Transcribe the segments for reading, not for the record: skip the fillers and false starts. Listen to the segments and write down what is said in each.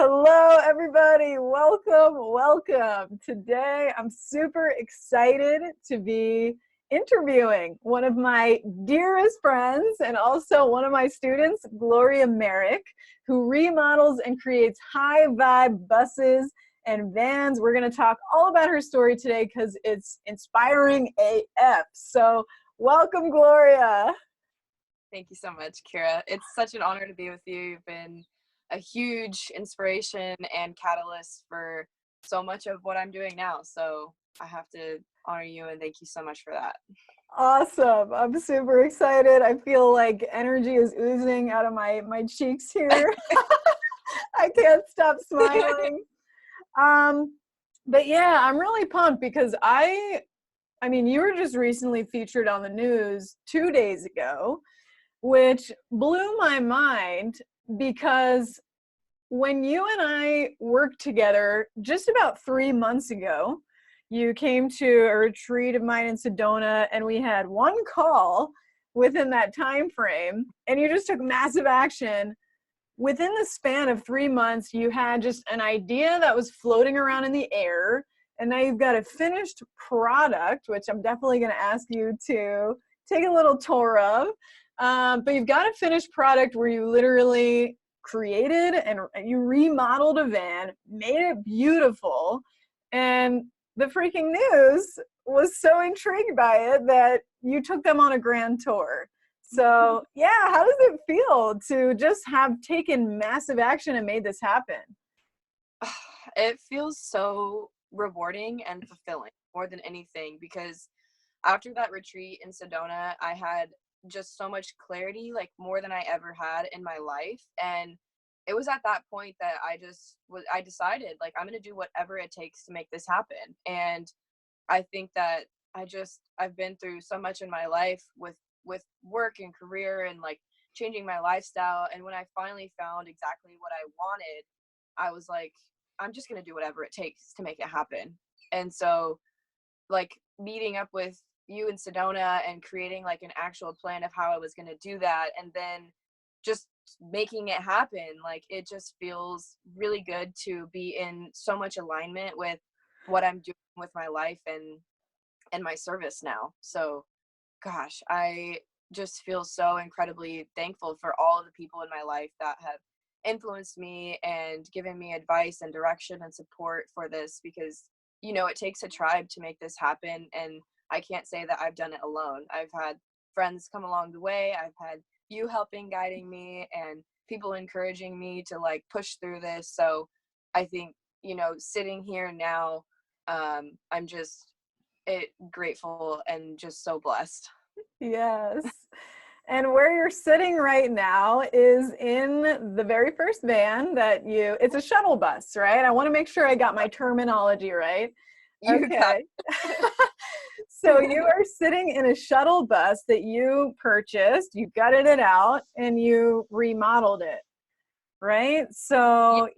Hello, everybody. Welcome. Today, I'm super excited to be interviewing one of my dearest friends and also one of my students, Gloria Merrick, who remodels and creates high vibe buses and vans. We're going to talk all about her story today because it's inspiring AF. So, welcome, Gloria. Thank you so much, Keara. It's such an honor to be with you. You've been a huge inspiration and catalyst for so much of what I'm doing now. So I have to honor you and thank you so much for that. Awesome. I'm super excited. I feel like energy is oozing out of my cheeks here. I can't stop smiling. Um, but yeah, I'm really pumped because I mean, you were just recently featured on the news 2 days ago, which blew my mind because when you and I worked together just about 3 months ago, you came to a retreat of mine in Sedona, and we had one call within that time frame, and you just took massive action. Within the span of 3 months, you had just an idea that was floating around in the air, and now you've got a finished product, which I'm definitely going to ask you to take a little tour of. But you've got a finished product where you literally created and you remodeled a van, made it beautiful, and the freaking news was so intrigued by it that you took them on a grand tour. So yeah, how does it feel to just have taken massive action and made this happen? It feels so rewarding and fulfilling more than anything because after that retreat in Sedona, I had just so much clarity, like more than I ever had in my life. And it was at that point that I decided like I'm going to do whatever it takes to make this happen. And I think that I've been through so much in my life with work and career and like changing my lifestyle. And when I finally found exactly what I wanted, I was like, I'm just going to do whatever it takes to make it happen. And so like meeting up with you in Sedona and creating like an actual plan of how I was going to do that and then just making it happen, like it just feels really good to be in so much alignment with what I'm doing with my life and my service now. So gosh, I just feel so incredibly thankful for all of the people in my life that have influenced me and given me advice and direction and support for this because it takes a tribe to make this happen, and I can't say that I've done it alone. I've had friends come along the way. I've had you helping guiding me and people encouraging me to like push through this. So I think sitting here now, I'm just grateful and just so blessed. Yes. And where you're sitting right now is in the very first van it's a shuttle bus, right? I want to make sure I got my terminology right. You got Okay. So you are sitting in a shuttle bus that you purchased, you gutted it out, and you remodeled it, right? yeah. So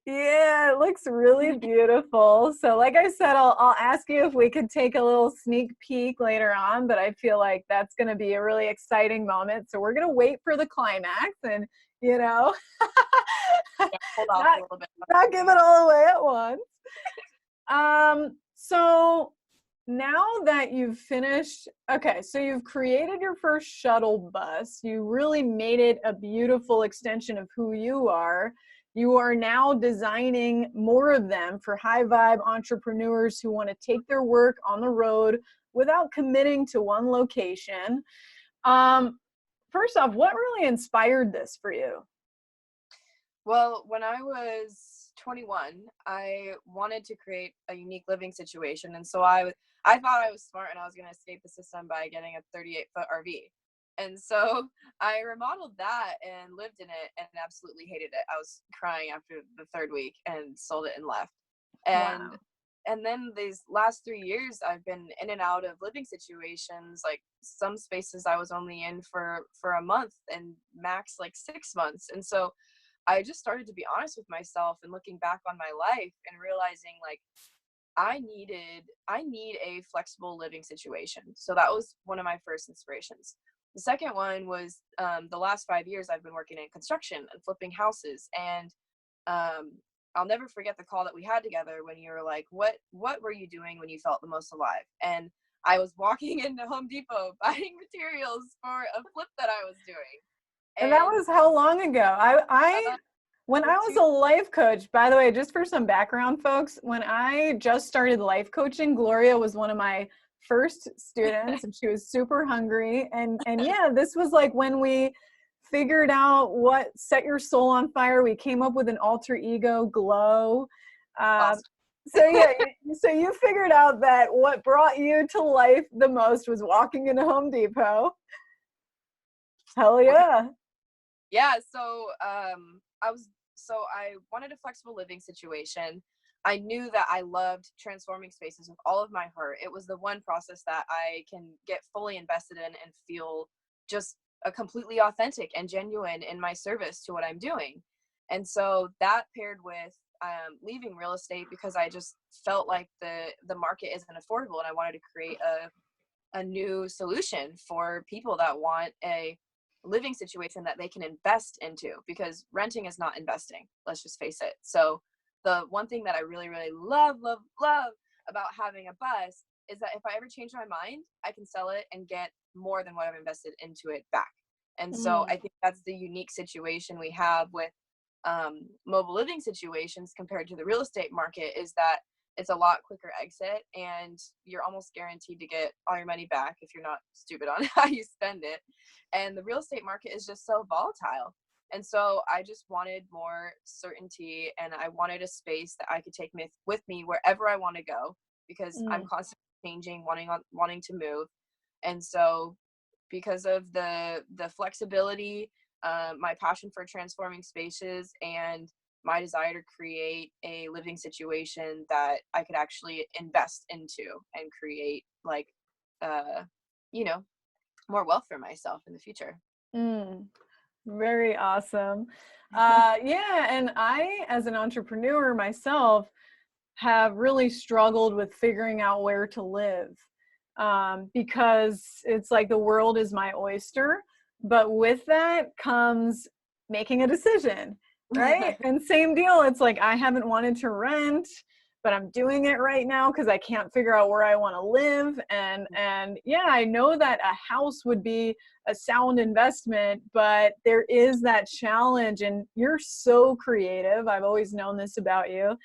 yeah, it looks really beautiful. So like I said, I'll ask you if we could take a little sneak peek later on, but I feel like that's going to be a really exciting moment. So we're going to wait for the climax and, you know, Hold off a not little bit. not give it all away at once. So now that you've finished, okay, so you've created your first shuttle bus. You really made it a beautiful extension of who you are. You are now designing more of them for high vibe entrepreneurs who want to take their work on the road without committing to one location. Um, First off, what really inspired this for you? Well, when I was 21, I wanted to create a unique living situation, and so I thought I was smart and I was going to escape the system by getting a 38-foot RV. And so I remodeled that and lived in it and absolutely hated it. I was crying after the third week and sold it and left. And Wow. and then these last 3 years I've been in and out of living situations. Like some spaces I was only in for a month and max like 6 months. And so I just started to be honest with myself and looking back on my life and realizing like I need a flexible living situation. So that was one of my first inspirations. The second one was the last 5 years I've been working in construction and flipping houses, and I'll never forget the call that we had together when you were like, what were you doing when you felt the most alive? And I was walking into Home Depot buying materials for a flip that I was doing. And that And was how long ago? When I was a life coach, by the way, just for some background, folks, when I just started life coaching, Gloria was one of my first students, and she was super hungry. And yeah, this was like when we figured out what set your soul on fire. We came up with an alter ego, Glow. awesome. So yeah, so you figured out that what brought you to life the most was walking into Home Depot. Hell yeah. Yeah, so I wanted a flexible living situation. I knew that I loved transforming spaces with all of my heart. It was the one process that I can get fully invested in and feel just a completely authentic and genuine in my service to what I'm doing. And so that paired with leaving real estate, because I just felt like the market isn't affordable, and I wanted to create a new solution for people that want a living situation that they can invest into, because renting is not investing, let's just face it. So the one thing that I really, really love about having a bus is that if I ever change my mind, I can sell it and get more than what I've invested into it back. And so I think that's the unique situation we have with mobile living situations compared to the real estate market, is that it's a lot quicker exit, and you're almost guaranteed to get all your money back if you're not stupid on how you spend it. And the real estate market is just so volatile. And so I just wanted more certainty, and I wanted a space that I could take with me wherever I want to go, because I'm constantly changing, wanting to move. And so because of the flexibility, my passion for transforming spaces, and my desire to create a living situation that I could actually invest into and create, like, more wealth for myself in the future. Very awesome. Yeah, and I, as an entrepreneur myself, have really struggled with figuring out where to live, because it's like the world is my oyster, but with that comes making a decision, right? And same deal, it's like I haven't wanted to rent, but I'm doing it right now because I can't figure out where I want to live. And yeah, I know that a house would be a sound investment, but there is that challenge, and you're so creative. I've always known this about you.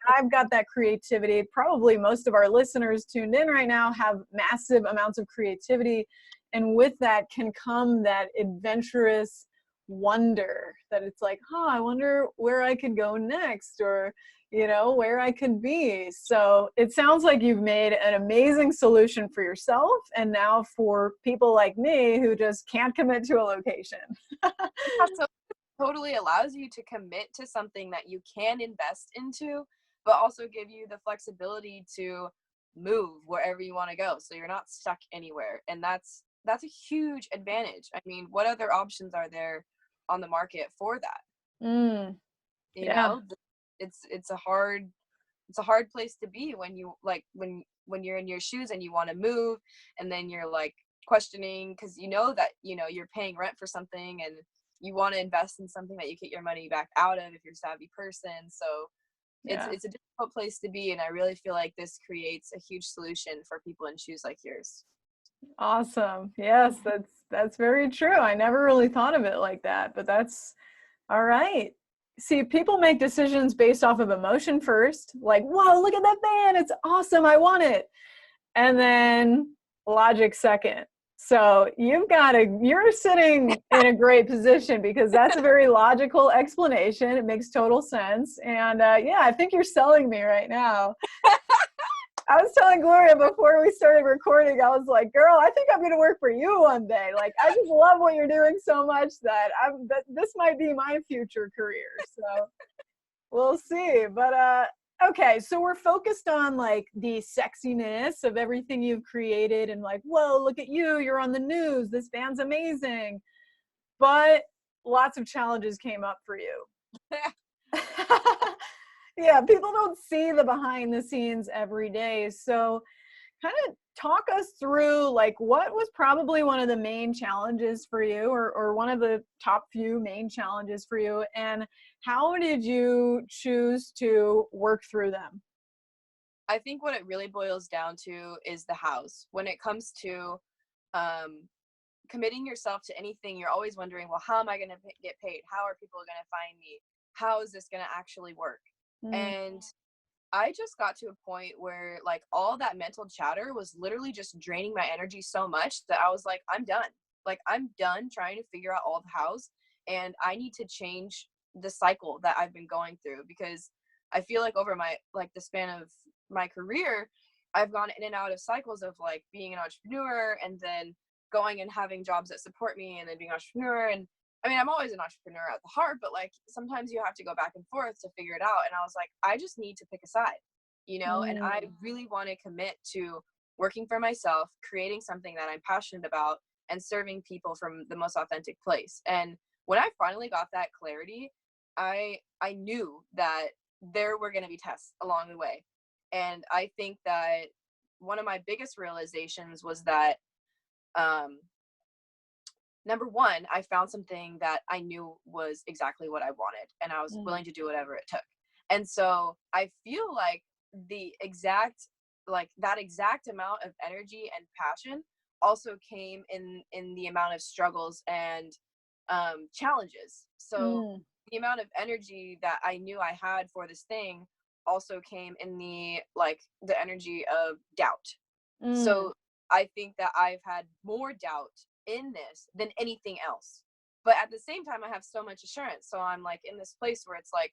I've got that creativity. Probably most of our listeners tuned in right now have massive amounts of creativity. And with that can come that adventurous wonder, that it's like, I wonder where I could go next, or, where I could be. So it sounds like you've made an amazing solution for yourself, and now for people like me who just can't commit to a location. So totally allows you to commit to something that you can invest into, but also give you the flexibility to move wherever you want to go, so you're not stuck anywhere. And that's a huge advantage. I mean, what other options are there on the market for that? Yeah. It's a hard place to be when you, like, when you're in your shoes and you want to move, and then you're like questioning because that you're paying rent for something, and you want to invest in something that you get your money back out of if you're a savvy person. So it's a difficult place to be, and I really feel like this creates a huge solution for people in shoes like yours. Awesome. Yes, that's very true. I never really thought of it like that, but that's all right. See, people make decisions based off of emotion first, like, whoa, look at that van, it's awesome, I want it. And then logic second. So you're sitting in a great position, because that's a very logical explanation. It makes total sense. And yeah, I think you're selling me right now. I was telling Gloria before we started recording, I was like, girl, I think I'm going to work for you one day. Like, I just love what you're doing so much that this might be my future career. So we'll see. But okay, so we're focused on like the sexiness of everything you've created, and like, whoa, look at you, you're on the news, this band's amazing. But lots of challenges came up for you. Yeah, people don't see the behind the scenes every day. So kind of talk us through, like, what was probably one of the main challenges for you, or one of the top few main challenges for you, and how did you choose to work through them? I think what it really boils down to is the hows. When it comes to um, committing yourself to anything, you're always wondering, well, how am I going to get paid? How are people going to find me? How is this going to actually work? Mm, And I just got to a point where like all that mental chatter was literally just draining my energy so much that I was like, I'm done. Like I'm done trying to figure out all the hows, and I need to change the cycle that I've been going through, because I feel like over my like the span of my career, I've gone in and out of cycles of like being an entrepreneur and then going and having jobs that support me and then being an entrepreneur. And I mean, I'm always an entrepreneur at the heart, but like sometimes you have to go back and forth to figure it out. And I was like, I just need to pick a side, you know, and I mm, really want to commit to working for myself, creating something that I'm passionate about, and serving people from the most authentic place. And when I finally got that clarity, I knew that there were going to be tests along the way. And I think that one of my biggest realizations was that um, number one, I found something that I knew was exactly what I wanted, and I was mm, willing to do whatever it took. And so I feel like that exact amount of energy and passion also came in the amount of struggles and challenges. So mm, the amount of energy that I knew I had for this thing also came in the energy of doubt. mm, So I think that I've had more doubt in this than anything else. But at the same time, I have so much assurance. So I'm like in this place where it's like,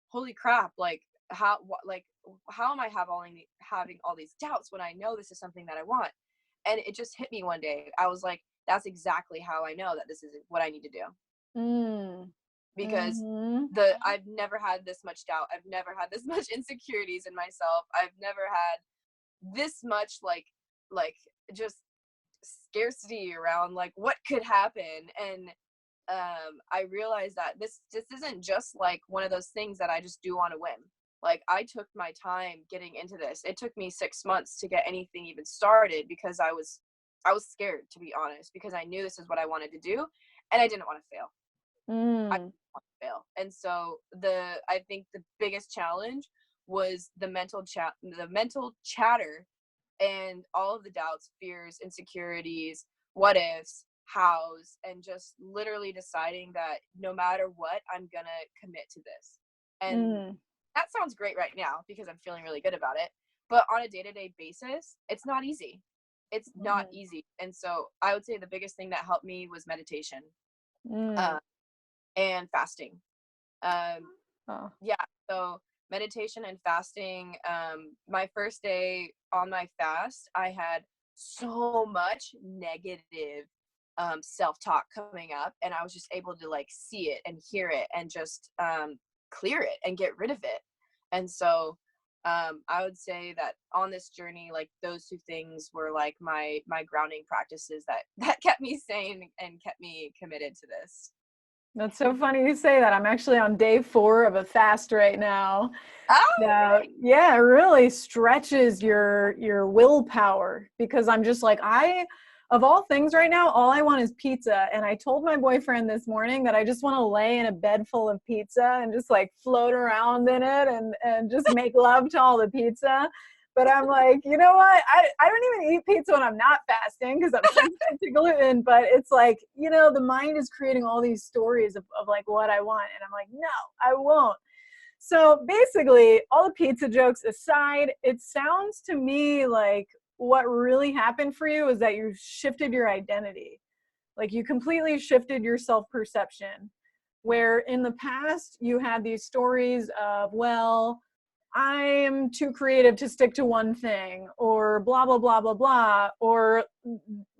holy crap, like how am I having all these doubts when I know this is something that I want? And it just hit me one day. I was like, that's exactly how I know that this is what I need to do, mm, because mhm, I've never had this much doubt. I've never had this much insecurities in myself. I've never had this much like just scarcity around like what could happen. And I realized that this isn't just like one of those things that I just do on a whim. Like I took my time getting into this. It took me 6 months to get anything even started, because I was scared, to be honest, because I knew this is what I wanted to do and I didn't want to fail. I mm, didn't want to fail. And so I think the biggest challenge was the mental chatter and all of the doubts, fears, insecurities, what ifs, hows, and just literally deciding that no matter what, I'm gonna commit to this. And mm, that sounds great right now because I'm feeling really good about it. But on a day-to-day basis, it's not easy. It's not mhm, easy. And so I would say the biggest thing that helped me was meditation mm. uh, and fasting. Um, Oh, yeah, so meditation and fasting. My first day on my fast, I had so much negative self-talk coming up, and I was just able to like see it and hear it and just clear it and get rid of it. And so I would say that on this journey, like those two things were like my grounding practices that kept me sane and kept me committed to this. that's so funny you say that. I'm actually on day 4 of a fast right now. Oh, Yeah, it really stretches your willpower, because I'm just like, of all things right now, all I want is pizza. And I told my boyfriend this morning that I just want to lay in a bed full of pizza and just like float around in it and just make love to all the pizza. But I'm like, you know what? I don't even eat pizza when I'm not fasting because I'm sensitive to gluten. But it's like, the mind is creating all these stories of like what I want. And I'm like, no, I won't. So basically, all the pizza jokes aside, it sounds to me like what really happened for you is that you shifted your identity. Like you completely shifted your self-perception. Where in the past, you had these stories of, well, I'm too creative to stick to one thing, or blah, blah, blah, blah, blah, or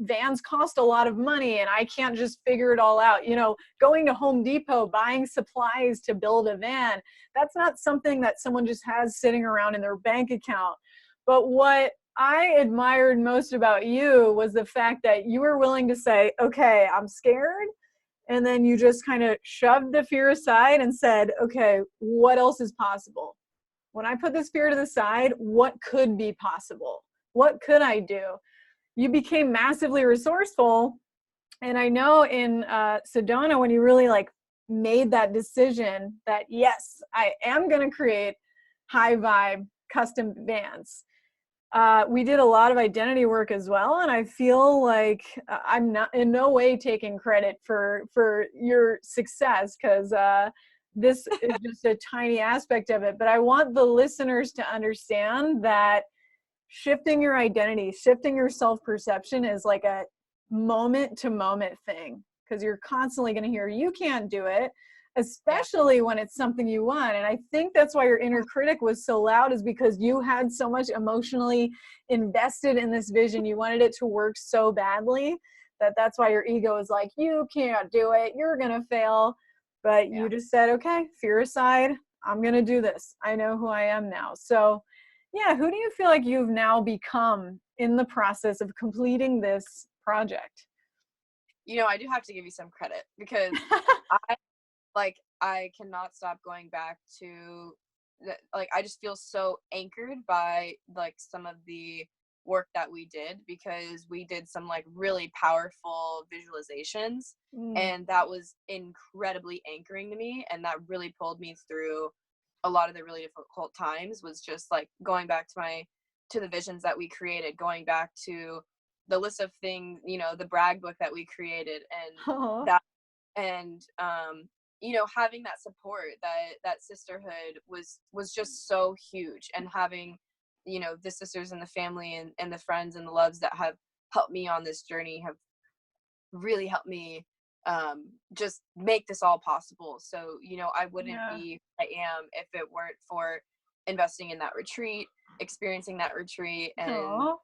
vans cost a lot of money and I can't just figure it all out. Going to Home Depot, buying supplies to build a van, that's not something that someone just has sitting around in their bank account. But what I admired most about you was the fact that you were willing to say, okay, I'm scared. And then you just kind of shoved the fear aside and said, okay, what else is possible? When I put this fear to the side, what could be possible? What could I do? You became massively resourceful. And I know in Sedona, when you really like made that decision that, yes, I am going to create high vibe custom vans. We did a lot of identity work as well, and I feel like I'm not in no way taking credit for your success, because this is just a tiny aspect of it. But I want the listeners to understand that shifting your identity, shifting your self-perception is like a moment to moment thing, because you're constantly going to hear you can't do it, especially when it's something you want. And I think that's why your inner critic was so loud, is because you had so much emotionally invested in this vision. You wanted it to work so badly that's why your ego is like, you can't do it, you're going to fail. But you just said, okay, fear aside, I'm going to do this. I know who I am now. So yeah, who do you feel like you've now become in the process of completing this project? You know, I do have to give you some credit, because I cannot stop going back to I just feel so anchored by like some of the work that we did, because we did some like really powerful visualizations, and that was incredibly anchoring to me, and that really pulled me through a lot of the really difficult times. Was just like going back to the visions that we created, going back to the list of things, you know, the brag book that we created, and Aww. that, and you know, having that support, that sisterhood was just so huge. And having, you know, the sisters and the family and the friends and the loves that have helped me on this journey have really helped me just make this all possible. So, you know, I wouldn't be who I am if it weren't for investing in that retreat, experiencing that retreat, and Aww.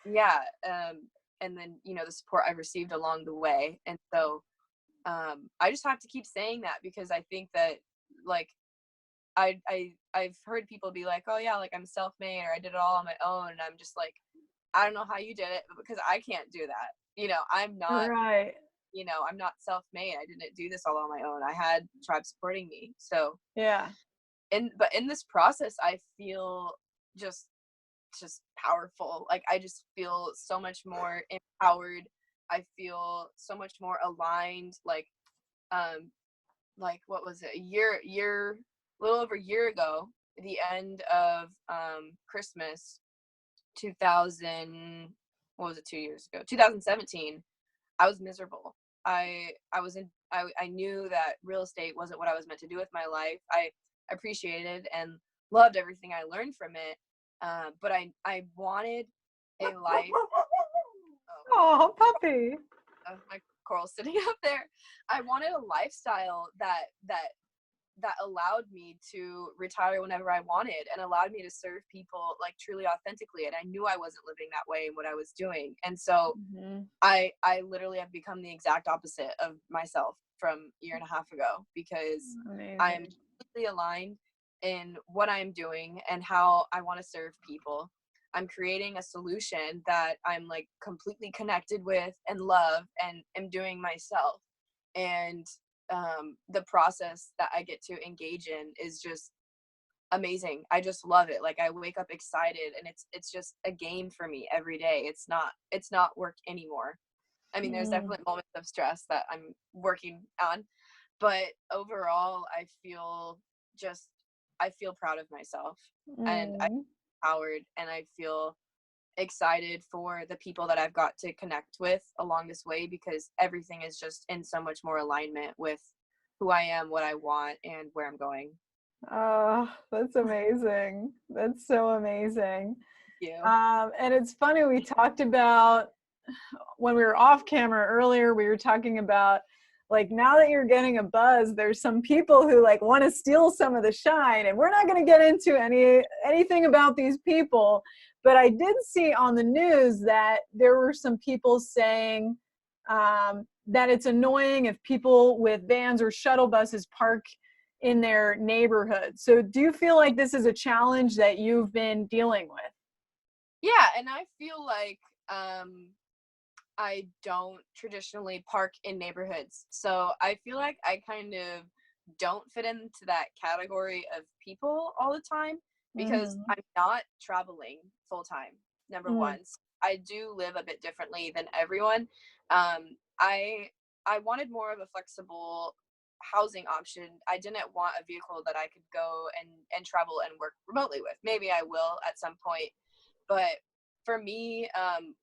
yeah, and then, you know, the support I've received along the way. And so I just have to keep saying that, because I think that like I've heard people be like, oh yeah, like I'm self-made, or I did it all on my own, and I'm just like, I don't know how you did it, because I can't do that. You know, I'm not, Right. you know, I'm not self-made. I didn't do this all on my own. I had tribe supporting me. So Yeah. but in this process, I feel just powerful. Like I just feel so much more empowered. I feel so much more aligned. Um what was it, a little over a year ago, the end of Christmas 2000, what was it, 2 years ago, 2017, I was miserable. I knew that real estate wasn't what I was meant to do with my life. I appreciated and loved everything I learned from it, but I wanted a life. Oh, puppy. My coral sitting up there. I wanted a lifestyle that allowed me to retire whenever I wanted, and allowed me to serve people like truly authentically. And I knew I wasn't living that way in what I was doing. And so I literally have become the exact opposite of myself from a year and a half ago, because Amazing. I'm completely aligned in what I'm doing and how I want to serve people. I'm creating a solution that I'm like completely connected with and love, and am doing myself. And the process that I get to engage in is just amazing. I just love it. Like I wake up excited, and it's just a game for me every day. It's not work anymore. I mean, there's definitely moments of stress that I'm working on, but overall, I feel proud of myself, and I'm empowered, and I feel excited for the people that I've got to connect with along this way, because everything is just in so much more alignment with who I am, what I want, and where I'm going. Oh, that's amazing. That's so amazing. Thank you. And it's funny, we talked about, when we were off camera earlier, we were talking about like, now that you're getting a buzz, there's some people who like want to steal some of the shine, and we're not going to get into anything about these people. But I did see on the news that there were some people saying that it's annoying if people with vans or shuttle buses park in their neighborhood. So do you feel like this is a challenge that you've been dealing with? Yeah, and I feel like I don't traditionally park in neighborhoods. So I feel like I kind of don't fit into that category of people all the time, because I'm not traveling full time, number one. So I do live a bit differently than everyone. I wanted more of a flexible housing option, I didn't want a vehicle that I could go and travel and work remotely with. Maybe I will at some point, but for me,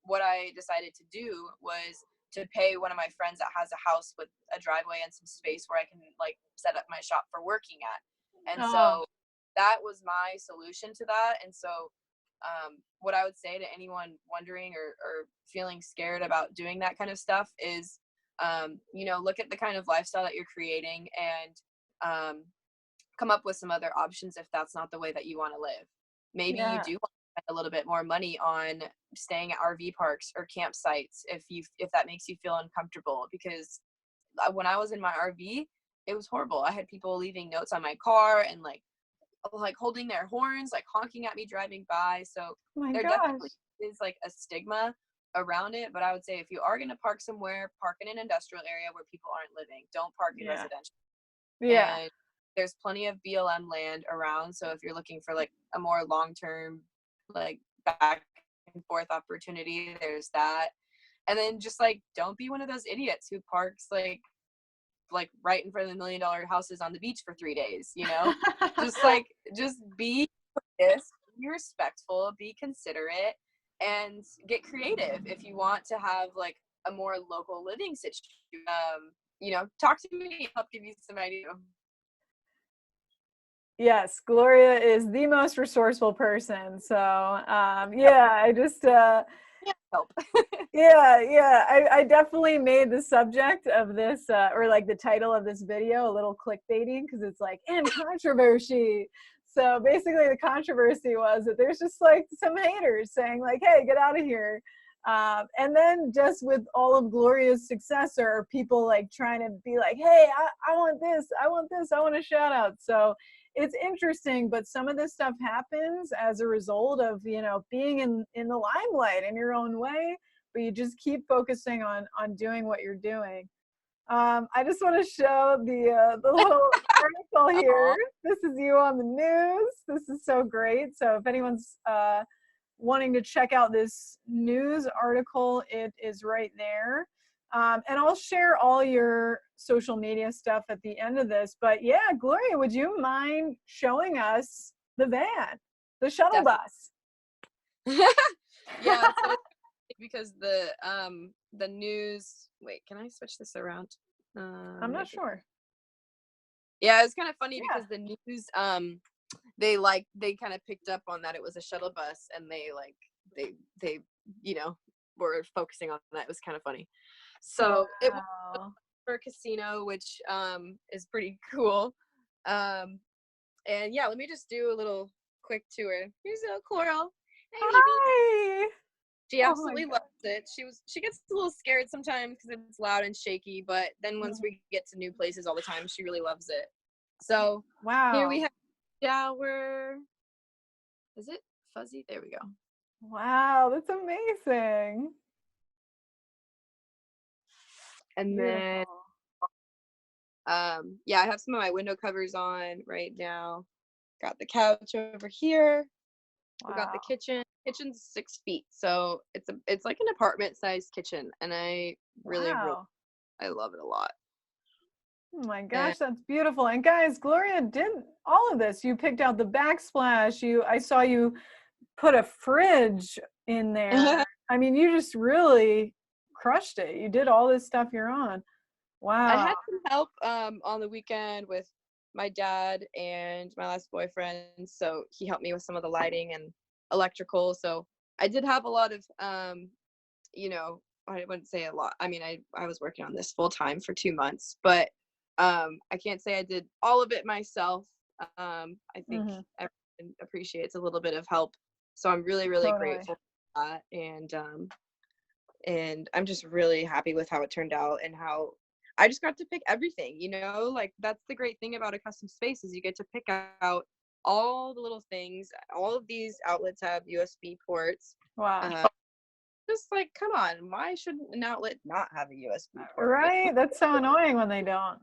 what I decided to do was to pay one of my friends that has a house with a driveway and some space where I can like set up my shop for working at. And Oh, so that was my solution to that. And so what I would say to anyone wondering or feeling scared about doing that kind of stuff is, you know, look at the kind of lifestyle that you're creating and come up with some other options if that's not the way that you want to live. Maybe you yeah. do want to spend a little bit more money on staying at RV parks or campsites if that makes you feel uncomfortable. Because when I was in my RV, it was horrible. I had people leaving notes on my car and like holding their horns, like honking at me driving by. So Oh my there gosh. definitely is like a stigma around it. But I would say if you are going to park somewhere, park in an industrial area where people aren't living. Don't park in Yeah. residential. Yeah. And there's plenty of BLM land around. So if you're looking for like a more long-term, like back and forth opportunity, there's that. And then just like, don't be one of those idiots who parks like right in front of the $1 million houses on the beach for 3 days, you know, just be courteous, be respectful, be considerate, and get creative. If you want to have like a more local living situation, you know, talk to me, help give you some idea. Yes, Gloria is the most resourceful person. So, yeah, I just, Help. I definitely made the subject of this, or like the title of this video, a little clickbaiting because it's like, and controversy. So basically, the controversy was that there's just like some haters saying like, "Hey, get out of here," and then just with all of Gloria's success, or people like trying to be like, "Hey, I want this, I want this, I want a shout out." So it's interesting, but some of this stuff happens as a result of, you know, being in the limelight in your own way, but you just keep focusing on doing what you're doing. I just want to show the little article here. Aw. This is you on the news. This is so great. So if anyone's wanting to check out this news article, it is right there. And I'll share all your social media stuff at the end of this. But yeah, Gloria, would you mind showing us the van, the shuttle Definitely. bus? Yeah, so it's because the news, wait, can I switch this around? I'm not sure. Yeah, it's kind of funny Yeah. because the news they kind of picked up on that it was a shuttle bus, and they you know were focusing on that. It was kind of funny. So it was Wow. for a casino, which is pretty cool. And yeah, let me just do a little quick tour. Here's a Coral. Hey, baby. Hi. She Oh my absolutely God. loves it. She gets a little scared sometimes because it's loud and shaky, but then once we get to new places all the time, she really loves it. So here we Wow. have shower. Is it fuzzy? There we go. Wow, that's amazing. And then Beautiful. yeah, I have some of my window covers on right now. Got the couch over here. We got Wow. the kitchen. Kitchen's 6 feet, so it's like an apartment sized kitchen, and I really Wow. I love it a lot. Oh my And gosh, that's beautiful. And guys, Gloria did all of this. You picked out the backsplash. I saw you put a fridge in there. I mean, you just really crushed it. You did all this stuff you're on. I Wow. had some help on the weekend with my dad and my last boyfriend, so he helped me with some of the lighting and electrical. So I did have a lot of you know, I wouldn't say a lot. I mean, I was working on this full time for 2 months, but I can't say I did all of it myself. I think Hmm. everyone appreciates a little bit of help, so I'm really Totally. grateful for that. And I'm just really happy with how it turned out and how I just got to pick everything, you know, like that's the great thing about a custom space is you get to pick out all the little things. All of these outlets have USB ports. Wow. Just like, come on, why should an outlet not have a USB port? Right? That's so annoying when they don't.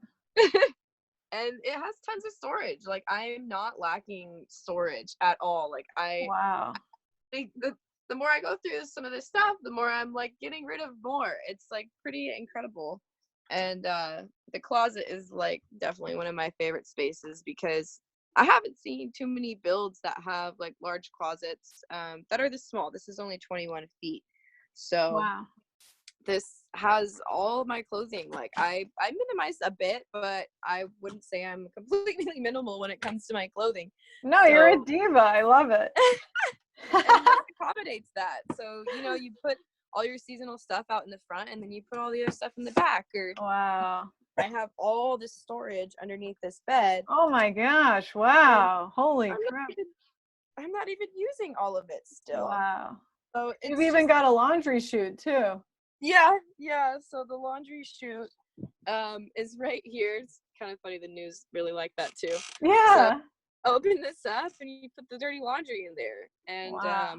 And it has tons of storage. Like, I'm not lacking storage at all. Like, Wow. the more I go through some of this stuff, the more I'm like getting rid of more. It's like pretty incredible. And the closet is like definitely one of my favorite spaces because I haven't seen too many builds that have like large closets that are this small. This is only 21 feet. So Wow. this has all my clothing. Like I minimized a bit, but I wouldn't say I'm completely minimal when it comes to my clothing. No, you're a So diva. I love it. and this accommodates that. So, you know, you put all your seasonal stuff out in the front and then you put all the other stuff in the back. Or Wow. I have all this storage underneath this bed. Oh my gosh. And Wow. Holy I'm crap. I'm not even using all of it still. Wow. So You've it's even just got a laundry chute too. yeah. So the laundry chute is right here. It's kind of funny, the news really like that too. So Yeah. open this up and you put the dirty laundry in there. And Wow.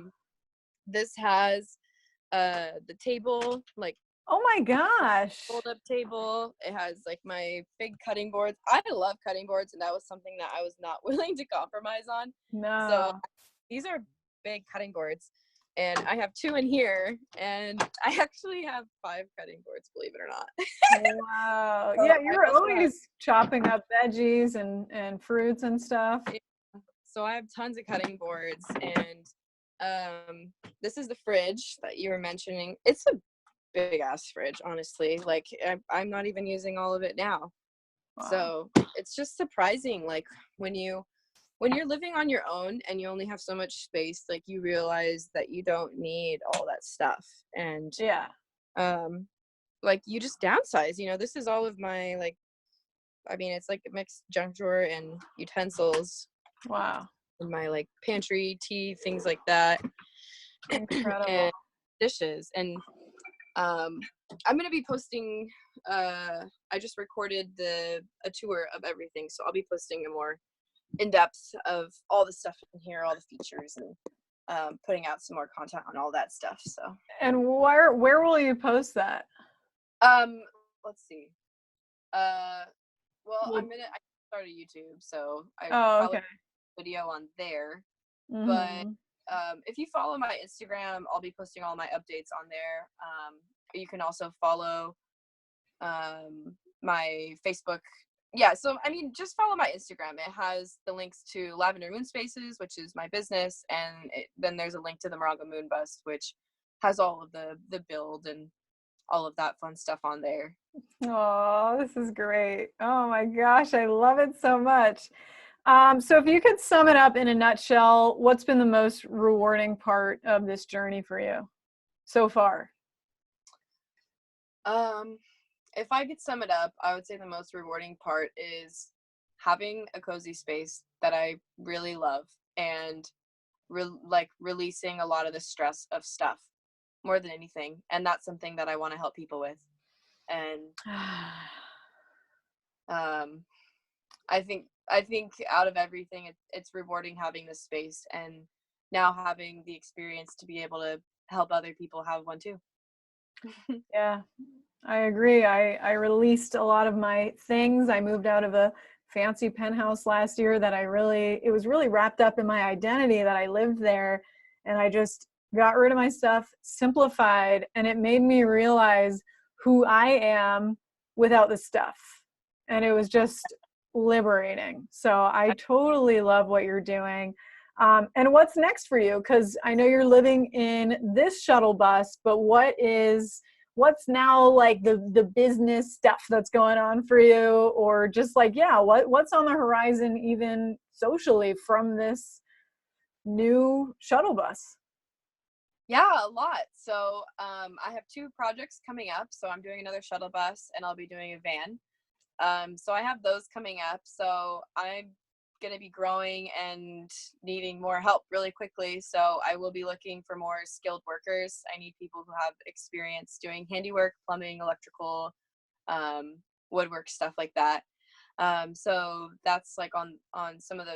this has the table, like Oh my gosh. fold up table. It has like my big cutting boards. I love cutting boards, and that was something that I was not willing to compromise on. So No. these are big cutting boards, and I have 2 in here, and I actually have 5 cutting boards, believe it or not. Wow. So Yeah, I you're also have, always chopping up veggies and fruits and stuff. so I have tons of cutting boards, and this is the fridge that you were mentioning. It's a big ass fridge, honestly. Like I'm not even using all of it now. Wow. So it's just surprising, like when you're living on your own and you only have so much space, like you realize that you don't need all that stuff. And Yeah. like you just downsize, you know. This is all of my, like, I mean, it's like a mixed junk drawer and utensils Wow. in my like pantry, tea, things like that. Incredible. And dishes. And I'm gonna be posting I just recorded a tour of everything, so I'll be posting a more in-depth of all the stuff in here, all the features, and putting out some more content on all that stuff. So And where will you post that? um let's see. Well, Well, I started YouTube, so I oh, probably okay. video on there. But Mm-hmm. if you follow my Instagram, I'll be posting all my updates on there. You can also follow my Facebook. Yeah, so I mean, just follow my Instagram. It has the links to Lavender Moon Spaces, which is my business, and then there's a link to the Morongo Moon Bust, which has all of the build and all of that fun stuff on there. Oh, this is great. Oh my gosh, I love it so much. So if you could sum it up in a nutshell, what's been the most rewarding part of this journey for you so far? If I could sum it up, I would say the most rewarding part is having a cozy space that I really love, and like releasing a lot of the stress of stuff more than anything. And that's something that I want to help people with. And um, I think out of everything, it's rewarding having this space and now having the experience to be able to help other people have one too. Yeah, I agree. I released a lot of my things. I moved out of a fancy penthouse last year that it was really wrapped up in my identity that I lived there. And I just got rid of my stuff, simplified, and it made me realize who I am without the stuff. And it was just liberating. So I totally love what you're doing. And what's next for you? Because I know you're living in this shuttle bus, but what's now like the business stuff that's going on for you, or just like, yeah, what's on the horizon even socially from this new shuttle bus? Yeah, a lot. So I have 2 projects coming up. So I'm doing another shuttle bus and I'll be doing a van. So I have those coming up. So I'm going to be growing and needing more help really quickly. So I will be looking for more skilled workers. I need people who have experience doing handiwork, plumbing, electrical, woodwork, stuff like that. So that's like on some of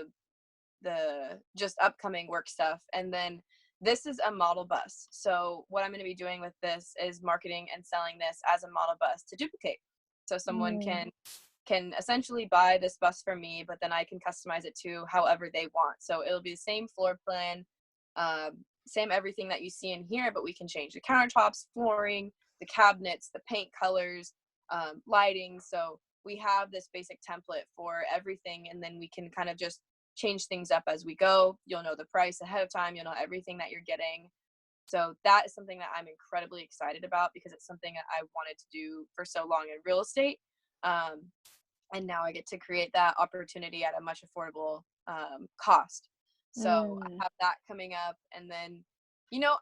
the just upcoming work stuff. And then this is a model bus. So what I'm going to be doing with this is marketing and selling this as a model bus to duplicate. So someone can essentially buy this bus from me, but then I can customize it to however they want. So it'll be the same floor plan, same everything that you see in here, but we can change the countertops, flooring, the cabinets, the paint colors, lighting. So we have this basic template for everything, and then we can kind of just change things up as we go. You'll know the price ahead of time. You'll know everything that you're getting. So that is something that I'm incredibly excited about, because it's something that I wanted to do for so long in real estate. And now I get to create that opportunity at a much affordable cost. So I have that coming up. And then,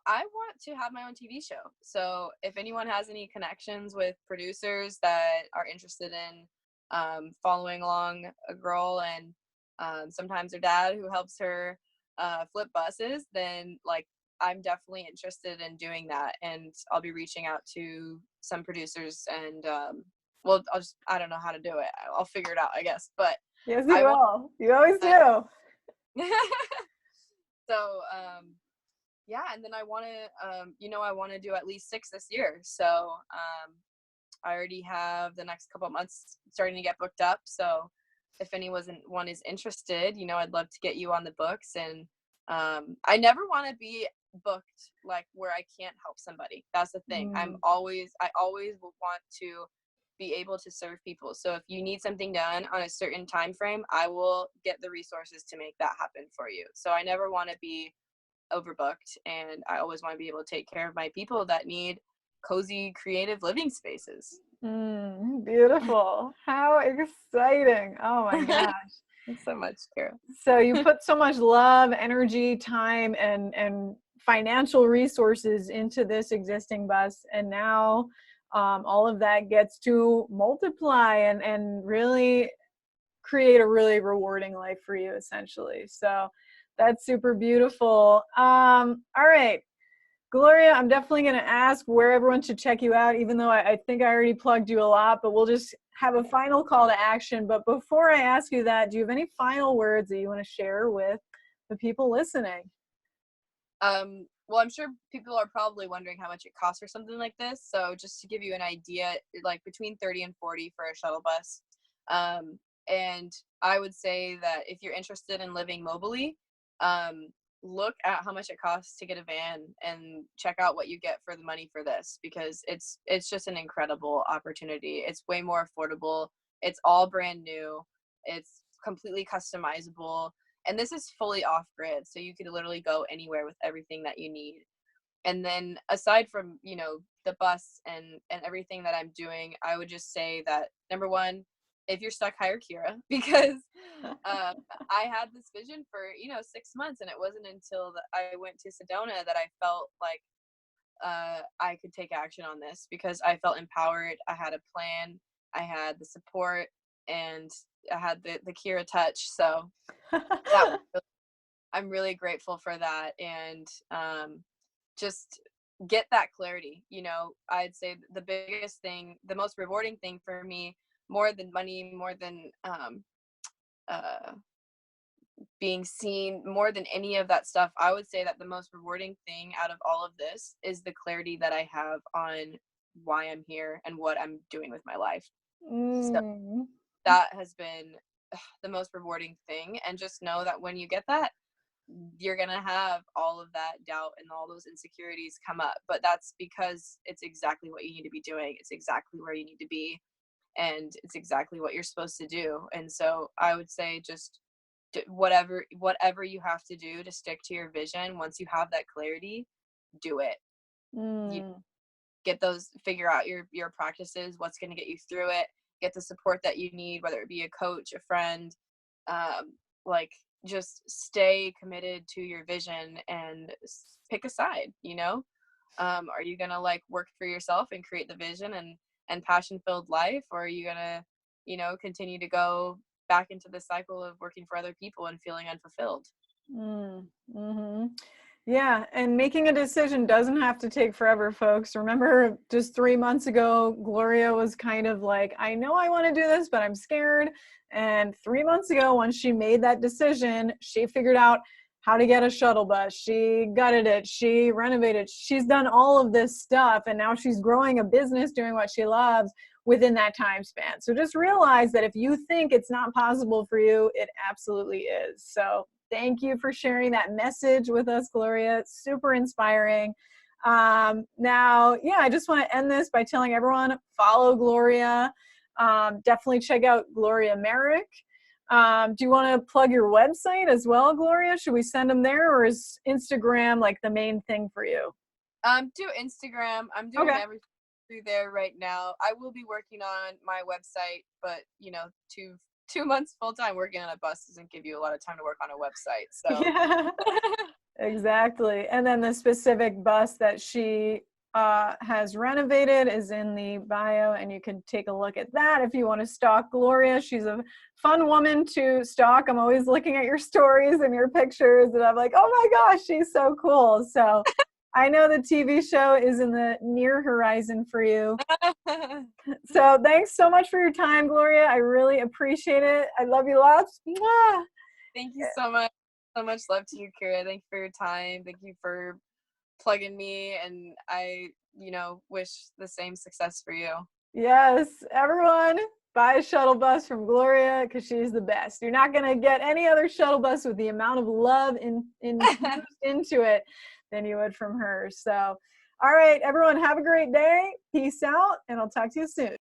I want to have my own TV show. So if anyone has any connections with producers that are interested in following along a girl, and sometimes her dad who helps her flip buses, then like I'm definitely interested in doing that. And I'll be reaching out to some producers, and well, I don't know how to do it. I'll figure it out, I guess. But yes, you will. You always do. So, yeah. And then I want to, I want to do at least 6 this year. So, I already have the next couple of months starting to get booked up. So if anyone is interested, I'd love to get you on the books. And, I never want to be booked like where I can't help somebody. That's the thing. I always will want to be able to serve people. So if you need something done on a certain time frame, I will get the resources to make that happen for you. So I never want to be overbooked, and I always want to be able to take care of my people that need cozy, creative living spaces. Beautiful. How exciting. Oh my gosh. Thanks so much, Keara. So you put so much love, energy, time, and financial resources into this existing bus, and now all of that gets to multiply and really create a really rewarding life for you, essentially. So that's super beautiful. All right, Gloria, I'm definitely going to ask where everyone should check you out, even though I think I already plugged you a lot, but we'll just have a final call to action. But before I ask you that, do you have any final words that you want to share with the people listening? Well, I'm sure people are probably wondering how much it costs for something like this. So just to give you an idea, like between 30 and 40 for a shuttle bus. And I would say that if you're interested in living mobily, look at how much it costs to get a van and check out what you get for the money for this, because it's just an incredible opportunity. It's way more affordable. It's all brand new. It's completely customizable. And this is fully off grid. So you could literally go anywhere with everything that you need. And then aside from, the bus and everything that I'm doing, I would just say that, number one, if you're stuck, hire Keara, because I had this vision for 6 months, and it wasn't until I went to Sedona that I felt like I could take action on this, because I felt empowered. I had a plan, I had the support, and I had the Keara touch. So I'm really grateful for that. And just get that clarity. I'd say the biggest thing, the most rewarding thing for me, more than money, more than being seen, more than any of that stuff, I would say that the most rewarding thing out of all of this is the clarity that I have on why I'm here and what I'm doing with my life. So that has been the most rewarding thing. And just know that when you get that, you're going to have all of that doubt and all those insecurities come up. But that's because it's exactly what you need to be doing. It's exactly where you need to be. And it's exactly what you're supposed to do. And so I would say just whatever you have to do to stick to your vision, once you have that clarity, do it. You figure out your practices, what's going to get you through it, get the support that you need, whether it be a coach, a friend, just stay committed to your vision and pick a side. Are you going to work for yourself and create the vision and passion-filled life, or are you gonna continue to go back into the cycle of working for other people and feeling unfulfilled? Yeah, and making a decision doesn't have to take forever, folks. Remember, just 3 months ago, Gloria was kind of like, I know I want to do this, but I'm scared. And 3 months ago, once she made that decision, she figured out how to get a shuttle bus. She gutted it. She renovated. She's done all of this stuff. And now she's growing a business, doing what she loves within that time span. So just realize that if you think it's not possible for you, it absolutely is. So thank you for sharing that message with us, Gloria. It's super inspiring. Now, yeah, I just want to end this by telling everyone, follow Gloria. Definitely check out Gloria Merrick. Do you want to plug your website as well, Gloria? Should we send them there, or is Instagram like the main thing for you? Do Instagram. I'm doing everything through there right now. I will be working on my website, but you know, 2 months full time working on a bus doesn't give you a lot of time to work on a website. So Yeah, exactly. And then the specific bus that she has renovated is in the bio, and you can take a look at that if you want to stalk Gloria. She's a fun woman to stalk. I'm always looking at your stories and your pictures, and I'm like, oh my gosh, she's so cool. So I know the TV show is in the near horizon for you. So thanks so much for your time, Gloria. I really appreciate it. I love you lots. Mwah! Thank you so much. So much love to you, Keara. Thank you for your time. Thank you for plugging me, and I, wish the same success for you. Yes, everyone, buy a shuttle bus from Gloria because she's the best. You're not going to get any other shuttle bus with the amount of love infused into it than you would from her. So, all right, everyone, have a great day. Peace out, and I'll talk to you soon.